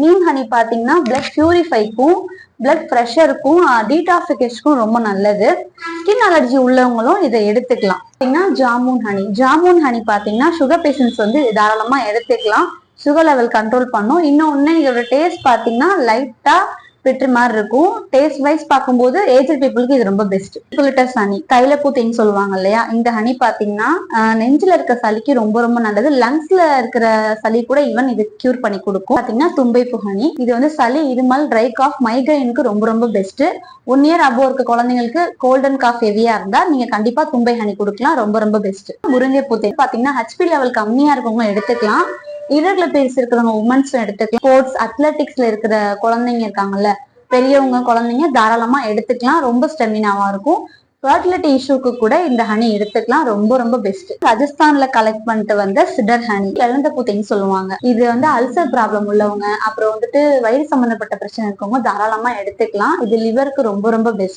Neem honey பாத்தீங்கன்னா blood பியூரிஃபைக்கும் blood ப்ரெஷருக்கும் டீடாக்சிகேஷனுக்கும் ரொம்ப நல்லது. ஸ்கின் அலர்ஜி உள்ளவங்களும் இதை எடுத்துக்கலாம். பாத்தீங்கன்னா ஜாமுன் ஹனி பாத்தீங்கன்னா சுகர் பேஷண்ட்ஸ் வந்து தாராளமா எடுத்துக்கலாம். சுகர் லெவல் கண்ட்ரோல் பண்ணும். இன்னொன்னு இதோட டேஸ்ட் பாத்தீங்கன்னா லைட்டா பெற்று மாதிரி இருக்கும். டேஸ்ட் வைஸ் பார்க்கும்போது ஏஜ் பீப்புளுக்கு இது ரொம்ப பெஸ்ட். யூக்கலிப்டஸ் ஹனி, தைலப்பூ தேன் சொல்லுவாங்க இல்லையா, இந்த ஹனி பாத்தீங்கன்னா நெஞ்சில இருக்க சளிக்கு ரொம்ப ரொம்ப நல்லது. லங்ஸ்ல இருக்கிற சளி கூட ஈவன் இது கியூர் பண்ணி கொடுக்கும். பாத்தீங்கன்னா தும்பைப்பூ ஹனி, இது வந்து சளி, இருமல், ட்ரை காஃப், மைக்ரைனுக்கு ரொம்ப ரொம்ப பெஸ்ட். 1 இயர் அபோவ் இருக்க குழந்தைங்களுக்கு கோல்ட் அண்ட் காஃப் ஹெவியா இருந்தா நீங்க கண்டிப்பா தும்பை ஹனி கொடுக்கலாம். ரொம்ப ரொம்ப பெஸ்ட். முருங்கைப்பூ தேன் பாத்தீங்கன்னா ஹெச்பி லெவல் கம்மியா இருக்கவங்க எடுத்துக்கலாம். irregular periods இருக்கிறவங்க உமன்ஸ் எடுத்துக்கலாம். ஸ்போர்ட்ஸ் அத்லெட்டிக்ஸ்ல இருக்கிற குழந்தைங்க இருக்காங்கல்ல, பெரியவங்க குழந்தைங்க தாராளமா எடுத்துக்கலாம். ரொம்ப ஸ்டெமினாவா இருக்கும். ஃபர்டிலிட்டி இஷ்யூக்கு கூட இந்த ஹனி எடுத்துக்கலாம். ரொம்ப ரொம்ப பெஸ்ட். ராஜஸ்தான்ல கலெக்ட் பண்ணிட்டு வந்த சிடர் ஹனி, இழந்த பூத்தைன்னு சொல்லுவாங்க. இது வந்து அல்சர் ப்ராப்ளம் உள்ளவங்க, அப்புறம் வந்துட்டு வயிறு சம்பந்தப்பட்ட பிரச்சனை இருக்கவங்க தாராளமா எடுத்துக்கலாம். இது லிவருக்கு ரொம்ப ரொம்ப பெஸ்ட்.